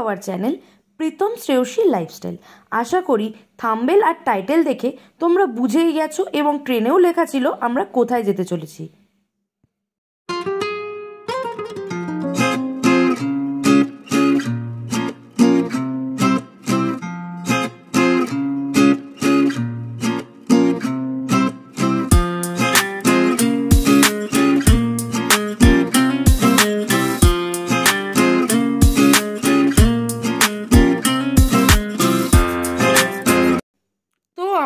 Hour channel Pritam Shreyasi lifestyle. আশা করি thumbnail আর title দেখে তোমরা বুঝেই গেছো এবং ট্রেনেও লেখা ছিল আমরা কোথায় যেতে চলেছি।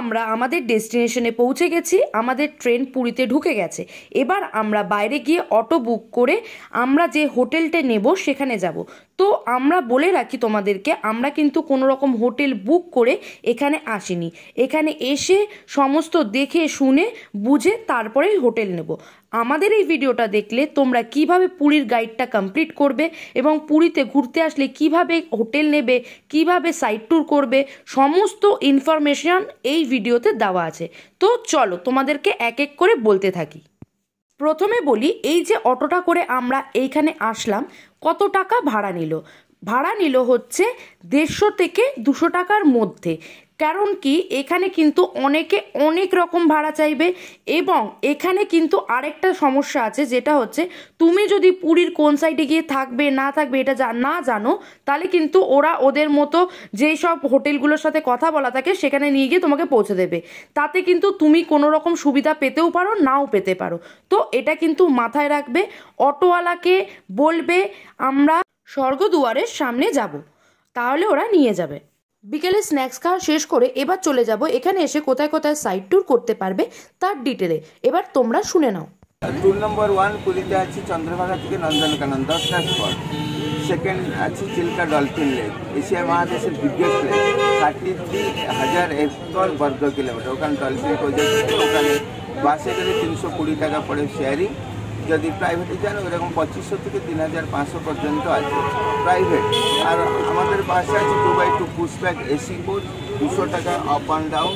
আমরা আমাদের ডেস্টিনেশনে পৌঁছে গেছি, আমাদের ট্রেন পুরীতে ঢুকে গেছে। এবার আমরা বাইরে গিয়ে অটো বুক করে আমরা যে হোটেলটা নেব সেখানে যাব। তো আমরা বলে রাখি তোমাদেরকে, আমরা কিন্তু কোনো রকম হোটেল বুক করে এখানে আসিনি। এখানে এসে সমস্ত দেখে শুনে বুঝে তারপরেই হোটেল নেব। আমাদের এই ভিডিওটা দেখলে তোমরা কিভাবে পুরীর গাইডটা কমপ্লিট করবে এবং পুরীতে ঘুরতে আসলে কিভাবে হোটেল নেবে, কিভাবে সাইট ট্যুর করবে, সমস্ত ইনফরমেশন এই ভিডিওতে দেওয়া আছে। তো চলো তোমাদেরকে এক এক করে বলতে থাকি। প্রথমে বলি, এই যে অটোটা করে আমরা এইখানে আসলাম, কত টাকা ভাড়া নিল? ভাড়া নিল হচ্ছে 150 থেকে 200 টাকার মধ্যে। কারণ কি, এখানে কিন্তু অনেকে অনেক রকম ভাড়া চাইবে এবং এখানে কিন্তু আরেকটা সমস্যা আছে, যেটা হচ্ছে তুমি যদি পুরীর কোন সাইডে গিয়ে থাকবে না থাকবে এটা না জানো, তাহলে কিন্তু ওরা ওদের মতো যেই সব হোটেলগুলোর সাথে কথা বলা থাকে সেখানে নিয়ে গিয়ে তোমাকে পৌঁছে দেবে। তাতে কিন্তু তুমি কোনো রকম সুবিধা পেতেও পারো, নাও পেতে পারো। তো এটা কিন্তু মাথায় রাখবে। অটোওয়ালাকে বলবে আমরা স্বর্গদুয়ারের সামনে যাব, তাহলে ওরা নিয়ে যাবে। বিকেলে স্ন্যাক্স খাওয়া শেষ করে এবার চলে যাব এখানে এসে কোথায় কোথায় সাইট ট্যুর করতে পারবে তার ডিটেলে। এবার তোমরা শুনে নাও। ট্যুর নম্বর 1 পুরীতে আছে চন্দ্রভাগা থেকে নন্দনকানন 10টা স্পট। সেকেন্ড আছে চিল্কা ডলফিন লেক, এশিয়া মহাদেশের বিগেস্ট লেক, 33,000 একর বর্গ কিলোমিটার। ওখানে ডলফিন প্রজেক্ট, ওখানে বাসে গেলে 320 টাকা পড়ে শেয়ারিং। যদি প্রাইভেটে যান ওরকম 2500 থেকে 3500 পর্যন্ত আছে প্রাইভেট। আর আমাদের বাসে আছে 2x2 পুশব্যাক এসি কোচ, 200 টাকা আপ অ্যান্ড ডাউন।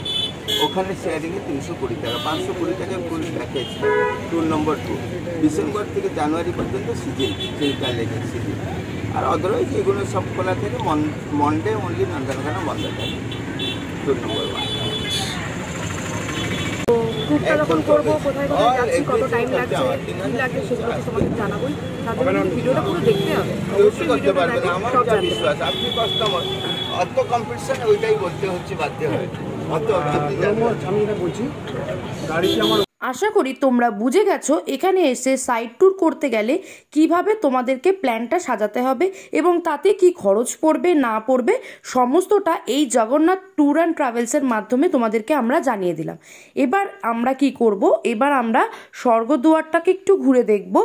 ওখানে শেয়ারিংয়ে 320 টাকা, 520 টাকায় ফুল প্যাকেজ। ট্যুর নম্বর 2 ডিসেম্বর থেকে জানুয়ারি পর্যন্ত সিজন, চিল্কা লেকের সিজন। আর অদারওয়াইজ এগুলো সব খোলা থেকে মনডে অনলি নন্দনকানন বন্ধ থাকে। ট্যুর নম্বর 1 যখন করবো, কোথায় কোথায় যাচ্ছি, কত টাইম লাগছে, কি লাগছে সেগুলো তো তোমাকে জানাবোই। তার জন্য ভিডিওটা পুরো দেখতে হবে। অবশ্যই করতে পারবেন, আমার যা বিশ্বাস। আপনি কাস্টমার, অত কম্পিটিশন ওইটাই বলতে হচ্ছে, বাধ্য হয়। আমি এটা বলছি, গাড়িতে আমার। আশা করি তোমরা বুঝে গেছো এখানে এসে সাইট ট্যুর করতে গেলে কিভাবে তোমাদেরকে প্ল্যানটা সাজাতে হবে এবং তাতে কি খরচ পড়বে না পড়বে সমস্তটা এই জগন্নাথ ট্যুর অ্যান্ড ট্রাভেলসের মাধ্যমে তোমাদেরকে আমরা জানিয়ে দিলাম। এবার আমরা কি করব, এবার আমরা স্বর্গদুয়ারটাকে একটু ঘুরে দেখব।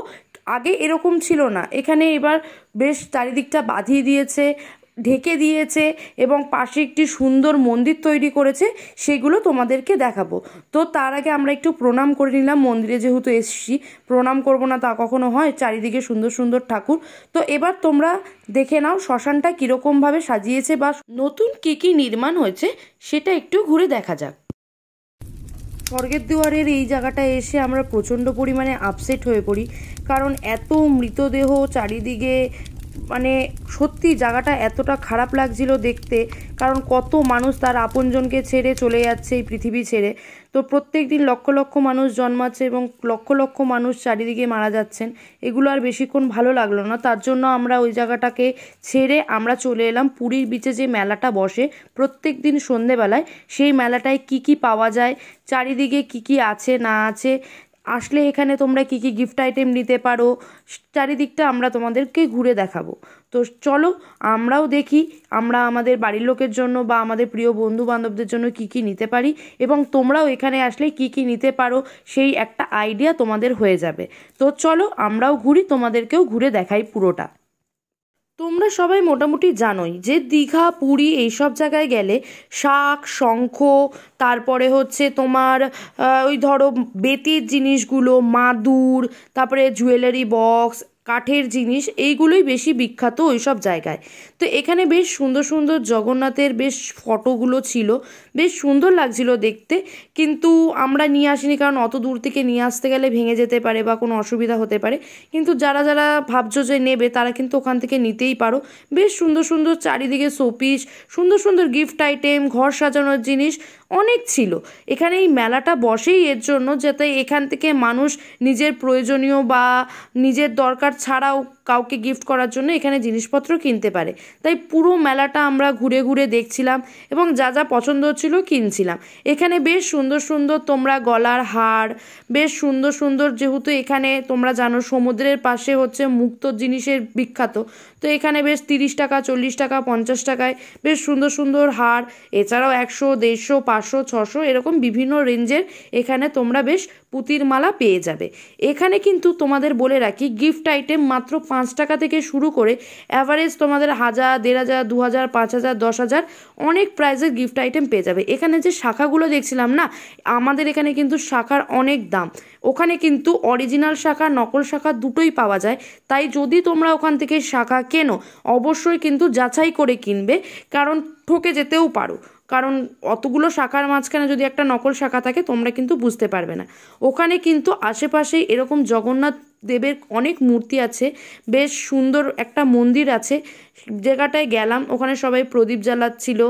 আগে এরকম ছিল না, এখানে এবার বেশ চারিদিকটা বাঁধিয়ে দিয়েছে, ঢেকে দিয়েছে এবং পাশে একটি সুন্দর মন্দির তৈরি করেছে, সেগুলো তোমাদেরকে দেখাবো। তো তার আগে আমরা একটু প্রণাম করে নিলাম। মন্দিরে যেহেতু এসছি, প্রণাম করব না তা কখনো হয়? চারিদিকে সুন্দর সুন্দর ঠাকুর। তো এবার তোমরা দেখে নাও শ্মশানটা কীরকমভাবে সাজিয়েছে বা নতুন কী কী নির্মাণ হয়েছে সেটা একটু ঘুরে দেখা যাক। স্বর্গের দুয়ারের এই জায়গাটায় এসে আমরা প্রচণ্ড পরিমাণে আপসেট হয়ে পড়ি, কারণ এত মৃতদেহ চারিদিকে, মানে সত্যি জায়গাটা এতটা খারাপ লাগছিল দেখতে। কারণ কত মানুষ তার আপনজনকে ছেড়ে চলে যাচ্ছে এই পৃথিবী ছেড়ে। তো প্রত্যেক দিন লক্ষ লক্ষ মানুষ জন্মাচ্ছে এবং লক্ষ লক্ষ মানুষ চারিদিকে মারা যাচ্ছেন। এগুলো আর বেশিক্ষণ ভালো লাগলো না, তার জন্য আমরা ওই জায়গাটাকে ছেড়ে আমরা চলে এলাম পুরীর বিচে যে মেলাটা বসে প্রত্যেক দিন সন্ধেবেলায়। সেই মেলাটায় কি কি পাওয়া যায়, চারিদিকে কি কি আছে না আছে, আসলে এখানে তোমরা কি কি গিফট আইটেম নিতে পারো, চারিদিকটা আমরা তোমাদেরকে ঘুরে দেখাবো। তো চলো আমরাও দেখি আমরা আমাদের বাড়ির লোকের জন্য বা আমাদের প্রিয় বন্ধু বান্ধবদের জন্য কি কি নিতে পারি এবং তোমরাও এখানে আসলে কি কি নিতে পারো সেই একটা আইডিয়া তোমাদের হয়ে যাবে। তো চলো আমরাও ঘুরি, তোমাদেরকেও ঘুরে দেখাই পুরোটা। তোমরা সবাই মোটামুটি জানোই যে দীঘা, পুরী এইসব জায়গায় গেলে শাঁখ, শঙ্খ, তারপরে হচ্ছে তোমার ওই ধরো বেতের জিনিসগুলো, মাদুর, তারপরে জুয়েলারি বক্স, কাঠের জিনিস, এইগুলোই বেশি বিখ্যাত ওই সব জায়গায়। তো তো এখানে বেশ সুন্দর সুন্দর জগন্নাথের বেশ ফটোগুলো ছিল, বেশ সুন্দর লাগছিল দেখতে, কিন্তু আমরা নিয়ে আসিনি, কারণ অত দূর থেকে নিয়ে আসতে গেলে ভেঙে যেতে পারে বা কোনো অসুবিধা হতে পারে। কিন্তু যারা যারা ভাবছো যে নেবে তারা কিন্তু ওখান থেকে নিতেই পারো। বেশ সুন্দর সুন্দর চারিদিকে শোপিস, সুন্দর সুন্দর গিফট আইটেম, ঘর সাজানোর জিনিস অনেক ছিল। এখানে এই মেলাটা বসেই এর জন্য, যাতে এখান থেকে মানুষ নিজের প্রয়োজনীয় বা নিজের দরকার ছাড়াও কাউকে গিফট করার জন্য এখানে জিনিসপত্র কিনতে পারে। তাই পুরো মেলাটা আমরা ঘুরে ঘুরে দেখছিলাম এবং যা যা পছন্দ হচ্ছিল কিনছিলাম। এখানে বেশ সুন্দর সুন্দর তোমরা গলার হার, বেশ সুন্দর সুন্দর, যেহেতু এখানে তোমরা জানো সমুদ্রের পাশে হচ্ছে মুক্তো জিনিসের বিখ্যাত, তো এখানে বেশ 30 টাকা, 40 টাকা, 50 টাকায় বেশ সুন্দর সুন্দর হার, এছাড়াও 100, 150, 500, 600 এরকম বিভিন্ন রেঞ্জের এখানে তোমরা বেশ পুঁতির মালা পেয়ে যাবে। এখানে কিন্তু তোমাদের বলে রাখি, গিফট আইটেম মাত্র 5 টাকা থেকে শুরু করে অ্যাভারেজ তোমাদের 1000, 1500, 2000, 5000, 10,000 অনেক প্রাইজের গিফট আইটেম পেয়ে যাবে। এখানে যে শাখাগুলো দেখছিলাম না, আমাদের এখানে কিন্তু শাখার অনেক দাম। ওখানে কিন্তু অরিজিনাল শাখা, নকল শাখা দুটোই পাওয়া যায়। তাই যদি তোমরা ওখান থেকে শাখা কেনো, অবশ্যই কিন্তু যাচাই করে কিনবে, কারণ ঠকে যেতেও পারো। কারণ অতগুলো শাখার মাঝখানে যদি একটা নকল শাখা থাকে তোমরা কিন্তু বুঝতে পারবে না। ওখানে কিন্তু আশেপাশে এরকম জগন্নাথ দেবের অনেক মূর্তি আছে, বেশ সুন্দর একটা মন্দির আছে। জায়গাটায় গেলাম, ওখানে সবাই প্রদীপ জ্বালাচ্ছিল,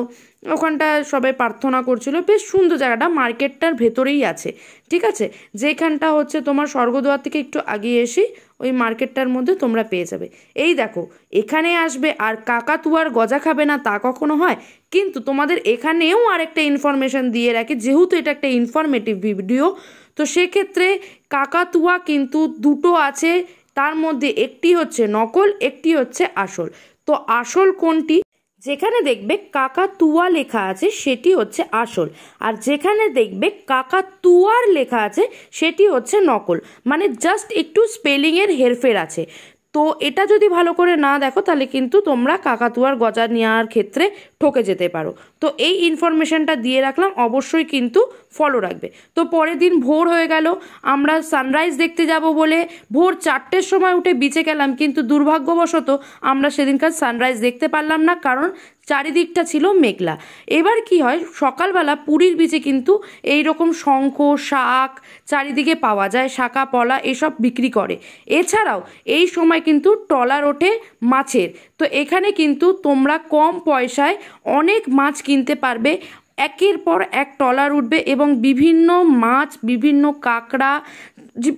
ওখানটায় সবাই প্রার্থনা করছিল, বেশ সুন্দর জায়গাটা, মার্কেটটার ভেতরেই আছে, ঠিক আছে। যেখানটা হচ্ছে তোমার স্বর্গদ্বার থেকে একটু আগিয়ে এসে ওই মার্কেটটার মধ্যে তোমরা পেয়ে যাবে। এই দেখো, এখানে আসবে আর কাকাতুয়ার গজা খাবে না তা কখনো হয়? কিন্তু তোমাদের এখানেও আরেকটা ইনফরমেশন দিয়ে রাখি, যেহেতু এটা একটা ইনফরমেটিভ ভিডিও, তো সেক্ষেত্রে কাকাতুয়া কিন্তু দুটো আছে, তার মধ্যে একটি হচ্ছে নকল, একটি হচ্ছে আসল। তো আসল কোনটি? যেখানে দেখবে কাকাতুয়া লেখা আছে সেটি হচ্ছে আসল, আর যেখানে দেখবে কাকাতুয়ার লেখা আছে সেটি হচ্ছে নকল। মানে জাস্ট একটু স্পেলিংয়ের হেরফের আছে। তো এটা যদি ভালো করে না দেখো তাহলে কিন্তু তোমরা কাকাতুয়ার গজা নেওয়ার ক্ষেত্রে ঠকে যেতে পারো। তো এই ইনফরমেশনটা দিয়ে রাখলাম, অবশ্যই কিন্তু ফলো রাখবে। তো পরের দিন ভোর হয়ে গেল, আমরা সানরাইজ দেখতে যাব বলে ভোর 4টের সময় উঠে বিচে গেলাম, কিন্তু দুর্ভাগ্যবশত আমরা সেদিনকার সানরাইজ দেখতে পারলাম না, কারণ চারিদিকটা ছিল মেঘলা। এবার কি হয়, সকালবেলা পুরীর বিচে কিন্তু এই রকম শঙ্খ, শাক চারিদিকে পাওয়া যায়, শাঁখা পলা এসব বিক্রি করে। এছাড়াও এই সময় কিন্তু ট্রলার ওঠে মাছের। তো এখানে কিন্তু তোমরা কম পয়সায় অনেক মাছ কিনতে পারবে। একের পর এক ট্রলার উঠবে এবং বিভিন্ন মাছ, বিভিন্ন কাঁকড়া,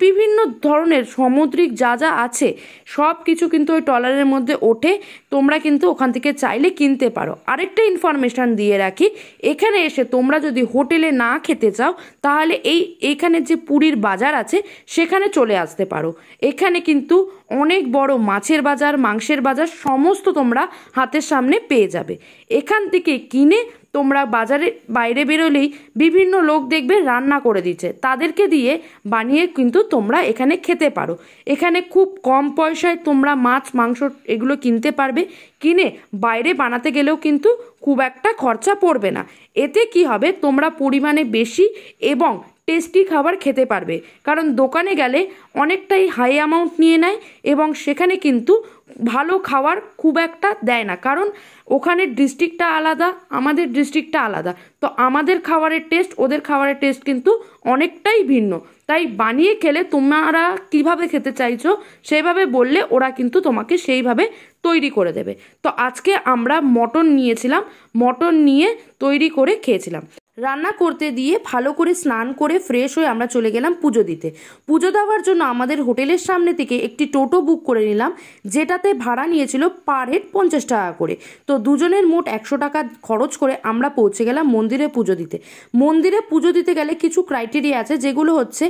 বিভিন্ন ধরনের সামুদ্রিক যা যা আছে সব কিছু কিন্তু ওই ট্রলারের মধ্যে ওঠে। তোমরা কিন্তু ওখান থেকে চাইলে কিনতে পারো। আরেকটা ইনফরমেশন দিয়ে রাখি, এখানে এসে তোমরা যদি হোটেলে না খেতে চাও তাহলে এইখানে যে পুরীর বাজার আছে সেখানে চলে আসতে পারো। এখানে কিন্তু অনেক বড় মাছের বাজার, মাংসের বাজার সমস্ত তোমরা হাতের সামনে পেয়ে যাবে। এখান থেকে কিনে তোমরা বাজারে বাইরে বেরোলেই বিভিন্ন লোক দেখবে রান্না করে দিচ্ছে, তাদেরকে দিয়ে বানিয়ে কিন্তু তোমরা এখানে খেতে পারো। এখানে খুব কম পয়সায় তোমরা মাছ, মাংস এগুলো কিনতে পারবে। কিনে বাইরে বানাতে গেলেও কিন্তু খুব একটা খরচা পড়বে না। এতে কি হবে, তোমরা পরিমাণে বেশি এবং টেস্টি খাবার খেতে পারবে। কারণ দোকানে গেলে অনেকটাই হাই অ্যামাউন্ট নিয়ে নেয় এবং সেখানে কিন্তু ভালো খাবার খুব একটা দেয় না, কারণ ওখানের ডিস্ট্রিক্টটা আলাদা, আমাদের ডিস্ট্রিক্টটা আলাদা। তো আমাদের খাবারের টেস্ট, ওদের খাবারের টেস্ট কিন্তু অনেকটাই ভিন্ন। তাই বানিয়ে খেলে তোমরা কিভাবে খেতে চাইছো সেইভাবে বললে ওরা কিন্তু তোমাকে সেইভাবে তৈরি করে দেবে। তো আজকে আমরা মটন নিয়েছিলাম, মটন নিয়ে তৈরি করে খেয়েছিলাম। রান্না করতে দিয়ে ভালো করে স্নান করে ফ্রেশ হয়ে আমরা চলে গেলাম পুজো দিতে। পুজো দেওয়ার জন্য আমাদের হোটেলের সামনে থেকে একটি টোটো বুক করে নিলাম, যেটাতে ভাড়া নিয়েছিল পার হেড 50 টাকা করে। তো দুজনের মোট 100 টাকা খরচ করে আমরা পৌঁছে গেলাম মন্দিরে পুজো দিতে। মন্দিরে পুজো দিতে গেলে কিছু ক্রাইটেরিয়া আছে, যেগুলো হচ্ছে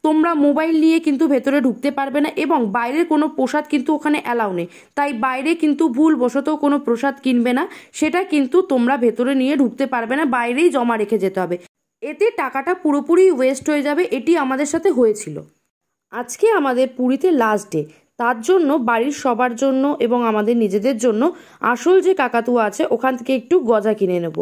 তোমরা মোবাইল নিয়ে কিন্তু ভেতরে ঢুকতে পারবে না এবং বাইরের কোনো প্রসাদ কিন্তু ওখানে অ্যালাউ নেই। তাই বাইরে কিন্তু ভুলবশত কোনো প্রসাদ কিনবে না, সেটা কিন্তু তোমরা ভেতরে নিয়ে ঢুকতে পারবে না, বাইরেই জমা রেখে যেতে হবে। এতে টাকাটা পুরোপুরি ওয়েস্ট হয়ে যাবে। এটি আমাদের সাথে হয়েছিল। আজকে আমাদের পুরীতে লাস্ট ডে, তার জন্য বাড়ির সবার জন্য এবং আমাদের নিজেদের জন্য আসল যে কাকাতুয়া আছে ওখান থেকে একটু গজা কিনে নেব।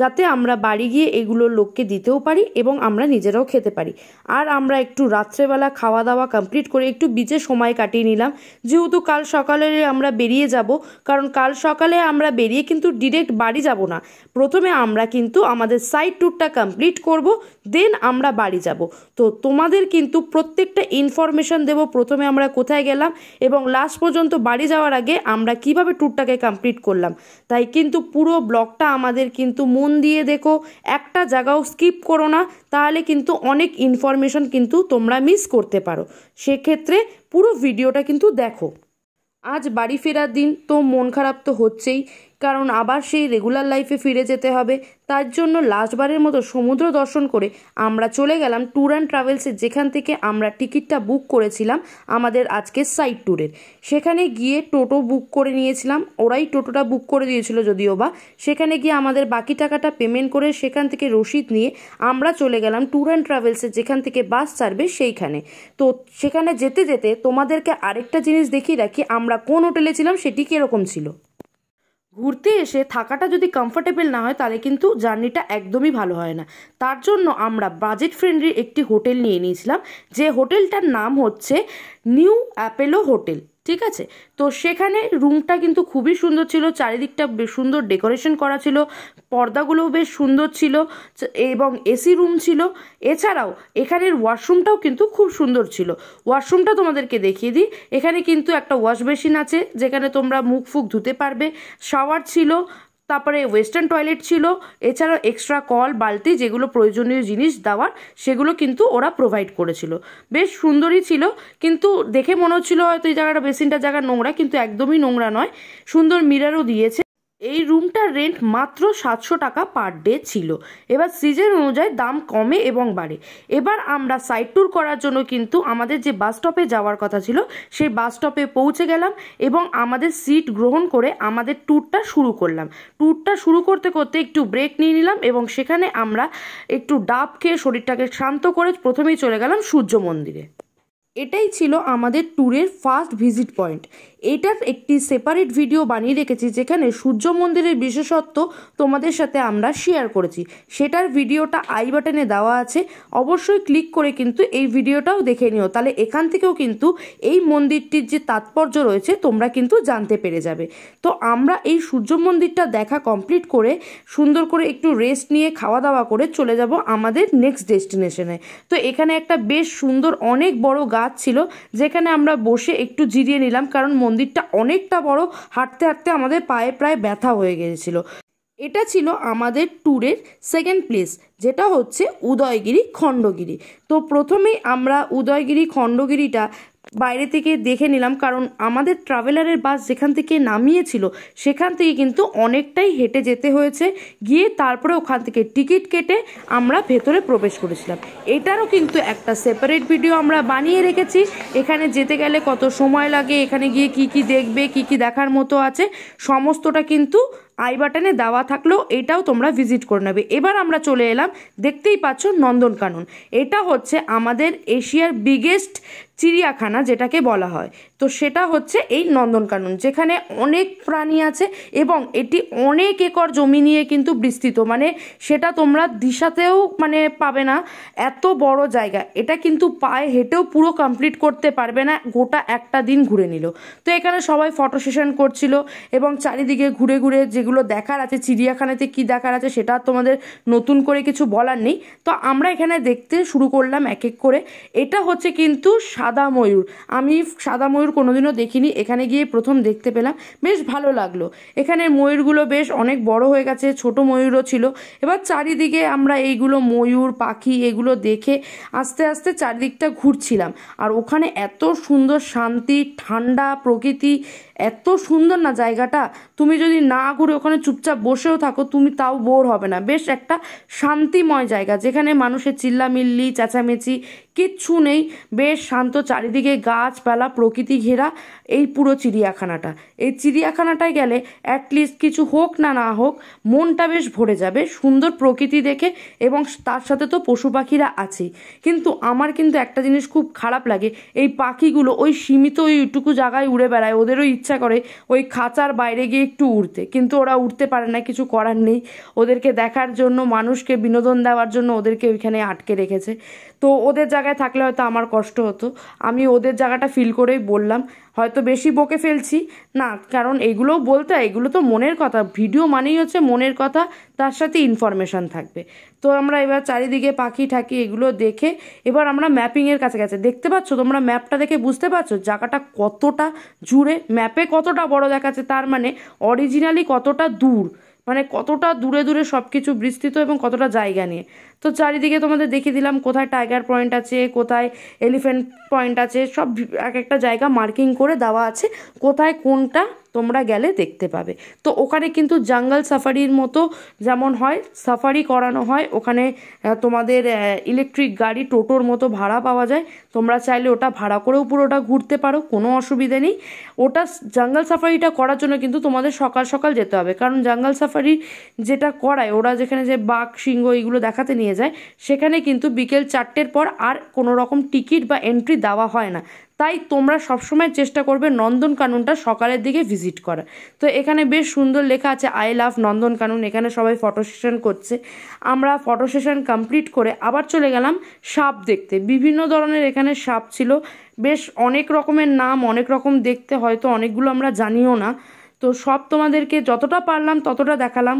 যাতে আমরা বাড়ি গিয়ে এগুলো লোককে দিতেও পারি এবং আমরা নিজেরাও খেতে পারি। আর আমরা একটু রাত্রেবেলা খাওয়া দাওয়া কমপ্লিট করে একটু বিচে সময় কাটিয়ে নিলাম, যেহেতু কাল সকালে আমরা বেরিয়ে যাব। কারণ কাল সকালে আমরা বেরিয়ে কিন্তু ডিরেক্ট বাড়ি যাব না, প্রথমে আমরা কিন্তু আমাদের সাইড ট্যুরটা কমপ্লিট করব, দেন আমরা বাড়ি যাব। তো তোমাদের কিন্তু প্রত্যেকটা ইনফরমেশন দেব, প্রথমে আমরা কোথায় গেলাম এবং লাস্ট পর্যন্ত বাড়ি যাওয়ার আগে আমরা কিভাবে ট্যুরটাকে কমপ্লিট করলাম। তাই কিন্তু পুরো ব্লগটা আমাদের কিন্তু মন দিয়ে দেখো, একটা জায়গাও স্কিপ করো না, তাহলে কিন্তু অনেক ইনফরমেশন কিন্তু তোমরা মিস করতে পারো। সেক্ষেত্রে পুরো ভিডিওটা কিন্তু দেখো। আজ বাড়ি ফেরার দিন, তো মন খারাপ তো হচ্ছেই, কারণ আবার সেই রেগুলার লাইফে ফিরে যেতে হবে। তার জন্য লাস্টবারের মতো সমুদ্র দর্শন করে আমরা চলে গেলাম ট্যুর অ্যান্ড ট্রাভেলসে, যেখান থেকে আমরা টিকিটটা বুক করেছিলাম আমাদের আজকের সাইড ট্যুরের। সেখানে গিয়ে টোটো বুক করে নিয়েছিলাম, ওরাই টোটোটা বুক করে দিয়েছিল যদিও বা। সেখানে গিয়ে আমাদের বাকি টাকাটা পেমেন্ট করে সেখান থেকে রসিদ নিয়ে আমরা চলে গেলাম ট্যুর অ্যান্ড ট্রাভেলসে, যেখান থেকে বাস ছাড়বে সেইখানে। তো সেখানে যেতে যেতে তোমাদেরকে আরেকটা জিনিস দেখিয়ে রাখি, আমরা কোন হোটেলে ছিলাম সেটি কীরকম ছিল। ঘুরতে এসে থাকাটা যদি কমফোর্টেবল না হয় তাহলে কিন্তু জার্নিটা একদমই ভালো হয় না। তার জন্য আমরা বাজেট ফ্রেন্ডলি একটি হোটেল নিয়ে নিয়েছিলাম, যে হোটেলটার নাম হচ্ছে নিউ অ্যাপেলো হোটেল। ঠিক আছে, তো সেখানে রুমটা কিন্তু খুবই সুন্দর ছিল, চারিদিকটা বেশ সুন্দর ডেকোরেশন করা ছিল, পর্দাগুলোও বেশ সুন্দর ছিল এবং এসি রুম ছিল। এছাড়াও এখানের ওয়াশরুমটাও কিন্তু খুব সুন্দর ছিল। ওয়াশরুমটা তোমাদেরকে দেখিয়ে দিই, এখানে কিন্তু একটা ওয়াশ বেসিন আছে যেখানে তোমরা মুখ ফুক ধুতে পারবে, শাওয়ার ছিল, তারপরে ওয়েস্টার্ন টয়লেট ছিল, এছাড়াও এক্সট্রা কল বালতি যেগুলো প্রয়োজনীয় জিনিস দেওয়ার সেগুলো কিন্তু ওরা প্রোভাইড করেছিল। বেশ সুন্দরই ছিল, কিন্তু দেখে মনে হচ্ছিল হয়তো এই জায়গাটা বেসিনটার জায়গা নোংরা, কিন্তু একদমই নোংরা নয়, সুন্দর মিররও দিয়েছে। এই রুমটার রেন্ট মাত্র 700 টাকা পার ডে ছিল। এবার সিজন অনুযায়ী দাম কমে এবং বাড়ে। এবার আমরা সাইড ট্যুর করার জন্য কিন্তু আমাদের যে বাস স্টপে যাওয়ার কথা ছিল সেই বাস স্টপে পৌঁছে গেলাম এবং আমাদের সিট গ্রহণ করে আমাদের ট্যুরটা শুরু করলাম। ট্যুরটা শুরু করতে করতে একটু ব্রেক নিয়ে নিলাম এবং সেখানে আমরা একটু ডাব খেয়ে শরীরটাকে শান্ত করে প্রথমেই চলে গেলাম সূর্য মন্দিরে। এটাই ছিল আমাদের ট্যুরের ফার্স্ট ভিজিট পয়েন্ট। এটার একটি সেপারেট ভিডিও বানিয়ে রেখেছি যেখানে সূর্য মন্দিরের বিশেষত্ব তোমাদের সাথে আমরা শেয়ার করেছি, সেটার ভিডিওটা আই বাটনে দেওয়া আছে, অবশ্যই ক্লিক করে কিন্তু এই ভিডিওটাও দেখে নিও, তাহলে এখান থেকেও কিন্তু এই মন্দিরটির যে তাৎপর্য রয়েছে তোমরা কিন্তু জানতে পেরে যাবে। তো আমরা এই সূর্য মন্দিরটা দেখা কমপ্লিট করে সুন্দর করে একটু রেস্ট নিয়ে খাওয়া দাওয়া করে চলে যাব আমাদের নেক্সট ডেস্টিনেশনে। তো এখানে একটা বেশ সুন্দর অনেক বড় গাছ ছিল যেখানে আমরা বসে একটু জিরিয়ে নিলাম, কারণ মন্দিরটা অনেকটা বড়, হাঁটতে হাঁটতে আমাদের পায়ে প্রায় ব্যথা হয়ে গিয়েছিল। এটা ছিল আমাদের ট্যুরের সেকেন্ড প্লেস, যেটা হচ্ছে উদয়গিরি খণ্ডগিরি। তো প্রথমেই আমরা উদয়গিরি খণ্ডগিরিটা বাইরে থেকে দেখে নিলাম, কারণ আমাদের ট্রাভেলারের বাস যেখান থেকে নামিয়েছিল সেখান থেকে কিন্তু অনেকটাই হেঁটে যেতে হয়েছে, গিয়ে তারপরে ওখান থেকে টিকিট কেটে আমরা ভেতরে প্রবেশ করেছিলাম। এটারও কিন্তু একটা সেপারেট ভিডিও আমরা বানিয়ে রেখেছি, এখানে যেতে গেলে কত সময় লাগে, এখানে গিয়ে কি কি দেখবে, কি কি দেখার মতো আছে, সমস্তটা কিন্তু আই বাটনে দেওয়া থাকলেও এটাও তোমরা ভিজিট করে নেবে। এবার আমরা চলে এলাম, দেখতেই পাচ্ছ, নন্দনকানন। এটা হচ্ছে আমাদের এশিয়ার বিগেস্ট চিড়িয়াখানা যেটাকে বলা হয়। তো সেটা হচ্ছে এই নন্দনকানন, যেখানে অনেক প্রাণী আছে এবং এটি অনেক একর জমি নিয়ে কিন্তু বিস্তৃত, মানে সেটা তোমরা দিশাতেও মানে পাবে না, এত বড় জায়গা। এটা কিন্তু পায়ে হেঁটেও পুরো কমপ্লিট করতে পারবে না, গোটা একটা দিন ঘুরে নিল। তো এখানে সবাই ফটো সেশন করছিল এবং চারিদিকে ঘুরে ঘুরে যেগুলো দেখার আছে, চিড়িয়াখানাতে কি দেখার আছে সেটা তোমাদের নতুন করে কিছু বলার নেই। তো আমরা এখানে দেখতে শুরু করলাম এক এক করে। এটা হচ্ছে কিন্তু সাদা ময়ূর, আমি সাদা ময়ূর কোনোদিনও দেখিনি, এখানে গিয়ে প্রথম দেখতে পেলাম, বেশ ভালো লাগলো। এখানে ময়ূরগুলো বেশ অনেক বড় হয়ে গেছে, ছোট ময়ূরও ছিল। এবার চারিদিকে আমরা এইগুলো ময়ূর পাখি এগুলো দেখে আস্তে আস্তে চারিদিকটা ঘুরছিলাম। আর ওখানে এত সুন্দর শান্তি, ঠান্ডা প্রকৃতি, এত সুন্দর না জায়গাটা, তুমি যদি না ঘুরে ওখানে চুপচাপ বসেও থাকো তুমি তাও বোর হবে না। বেশ একটা শান্তিময় জায়গা, যেখানে মানুষের চিল্লামিল্লি চেঁচামেচি কিচ্ছু নেই, বেশ শান্ত, চারিদিকে গাছপালা প্রকৃতি ঘেরা। এই পুরো চিড়িয়াখানাটা। এই চিড়িয়াখানাটায় গেলে অ্যাটলিস্ট কিছু হোক না না হোক মনটা বেশ ভরে যাবে সুন্দর প্রকৃতি দেখে, এবং তার সাথে তো পশু পাখিরা আছেই। কিন্তু আমার কিন্তু একটা জিনিস খুব খারাপ লাগে, এই পাখিগুলো ওই সীমিত ওইটুকু জায়গায় উড়ে বেড়ায়, ওদেরও ইচ্ছা করে ওই খাঁচার বাইরে গিয়ে একটু উড়তে, কিন্তু ওরা উঠতে পারে না, কিছু করার নেই। ওদেরকে দেখার জন্য, মানুষকে বিনোদন দেওয়ার জন্য ওদেরকে ওইখানে আটকে রেখেছে। তো ওদের জায়গায় থাকলে হয়তো আমার কষ্ট হতো, আমি ওদের জায়গাটা ফিল করেই বললাম। হয়তো বেশি বকে ফেলছি না, কারণ এগুলোও বলতে হয়, এগুলো তো মনের কথা, ভিডিও মানেই হচ্ছে মনের কথা, তার সাথে ইনফরমেশান থাকবে। তো আমরা এবার চারিদিকে পাখি ঠাকি এগুলো দেখে এবার আমরা ম্যাপিংয়ের কাছে গেছে। দেখতে পাচ্ছ তোমরা, ম্যাপটা দেখে বুঝতে পারছো জায়গাটা কতটা জুড়ে, ম্যাপে কতটা বড় দেখাচ্ছে, তার মানে অরিজিনালি কতটা দূর, মানে কতটা দূরে দূরে সব কিছু বিস্তৃত এবং কতটা জায়গা নিয়ে। তো চারিদিকে তোমাদের দেখিয়ে দিলাম কোথায় টাইগার পয়েন্ট আছে, কোথায় এলিফ্যান্ট পয়েন্ট আছে, সব এক একটা জায়গা মার্কিং করে দেওয়া আছে, কোথায় কোনটা তোমরা গেলে দেখতে পাবে। তো ওখানে কিন্তু জঙ্গল সাফারির মতো যেমন হয় সাফারি করানো হয়, ওখানে তোমাদের ইলেকট্রিক গাড়ি টোটোর মতো ভাড়া পাওয়া যায়, তোমরা চাইলে ওটা ভাড়া করেও পুরোটা ঘুরতে পারো, কোনো অসুবিধে নেই। ওটা জঙ্গল সাফারিটা করার জন্য কিন্তু তোমাদের সকাল সকাল যেতে হবে, কারণ জঙ্গল সাফারি যেটা করায় ওরা, যেখানে যে বাঘ সিংহ এগুলো দেখাতে নিয়ে যায়, সেখানে কিন্তু বিকেল 4টের পর আর কোনো রকম টিকিট বা এন্ট্রি দেওয়া হয় না। তাই তোমরা সবসময় চেষ্টা করবে নন্দনকাননটা সকালের দিকে ভিজিট করার। তো এখানে বেশ সুন্দর লেখা আছে আই লাভ নন্দনকানন, এখানে সবাই ফটো সেশন করছে। আমরা ফটো সেশন কমপ্লিট করে আবার চলে গেলাম সাপ দেখতে। বিভিন্ন ধরনের এখানে সাপ ছিল, বেশ অনেক রকমের নাম, অনেক রকম দেখতে, হয়তো অনেকগুলো আমরা জানিও না। তো সব তোমাদেরকে যতটা পারলাম ততটা দেখালাম,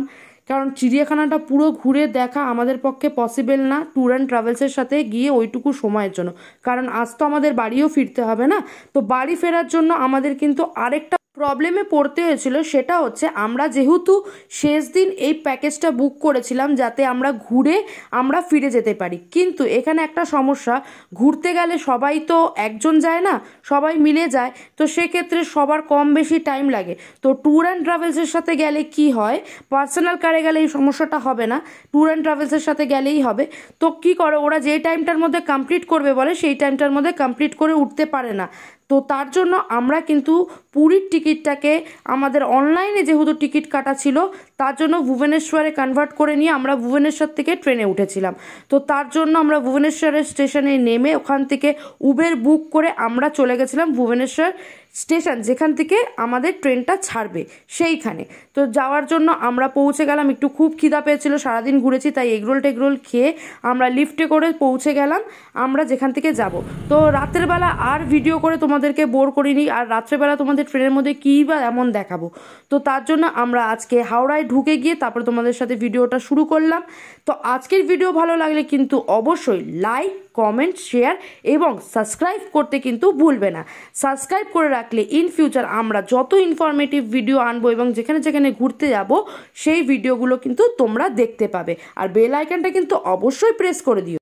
কারণ চিড়িয়াখানাটা পুরো ঘুরে দেখা আমাদের পক্ষে পসিবল না ট্যুর অ্যান্ড ট্রাভেলসের সাথে গিয়ে ওইটুকু সময়ের জন্য, কারণ আজ তো আমাদের বাড়িও ফিরতে হবে না। তো বাড়ি ফেরার জন্য আমাদের কিন্তু আরেকটা প্রবলেমে পড়তে হয়েছিল, সেটা হচ্ছে আমরা যেহেতু শেষ দিন এই প্যাকেজটা বুক করেছিলাম যাতে আমরা ঘুরে আমরা ফিরে যেতে পারি, কিন্তু এখানে একটা সমস্যা, ঘুরতে গেলে সবাই তো একজন যায় না, সবাই মিলে যায়, তো সেক্ষেত্রে সবার কম বেশি টাইম লাগে। তো ট্যুর অ্যান্ড ট্রাভেলসের সাথে গেলে কি হয়, পার্সোনাল কারে গেলে এই সমস্যাটা হবে না, ট্যুর অ্যান্ড ট্রাভেলসের সাথে গেলেই হবে। তো কি করে ওরা যে টাইমটার মধ্যে কমপ্লিট করবে বলে, সেই টাইমটার মধ্যে কমপ্লিট করে উঠতে পারে না। তো তার জন্য আমরা কিন্তু পুরীর টিকিটটাকে আমাদের অনলাইনে যেহেতু টিকিট কাটা ছিল, তার জন্য ভুবনেশ্বরে কনভার্ট করে নিয়ে আমরা ভুবনেশ্বর থেকে ট্রেনে উঠেছিলাম। তো তার জন্য আমরা ভুবনেশ্বরের স্টেশনে নেমে ওখান থেকে উবের বুক করে আমরা চলে গেছিলাম ভুবনেশ্বর স্টেশন, যেখান থেকে আমাদের ট্রেনটা ছাড়বে সেইখানে। তো যাওয়ার জন্য আমরা পৌঁছে গেলাম, একটু খুব খিদা পেয়েছিল, সারাদিন ঘুরেছি, তাই এগরোল টেগরোল খেয়ে আমরা লিফটে করে পৌঁছে গেলাম আমরা যেখান থেকে যাব। তো রাতের বেলা আর ভিডিও করে তোমাদেরকে বোর করিনি, আর রাত্রেবেলা তোমাদের ট্রেনের মধ্যে কী বা এমন দেখাবো। তো তার জন্য আমরা আজকে হাওড়ায় ঢুকে গিয়ে তারপরে তোমাদের সাথে ভিডিওটা শুরু করলাম। তো আজকের ভিডিও ভালো লাগলে কিন্তু অবশ্যই লাইক, কমেন্ট, শেয়ার এবং সাবস্ক্রাইব করতে কিন্তু ভুলবে না। সাবস্ক্রাইব করে রাখলে ইন ফিউচার আমরা যত ইনফরমেটিভ ভিডিও আনবো এবং যেখানে যেখানে ঘুরতে যাব সেই ভিডিওগুলো কিন্তু তোমরা দেখতে পাবে। আর বেল আইকনটা কিন্তু অবশ্যই প্রেস করে দিও।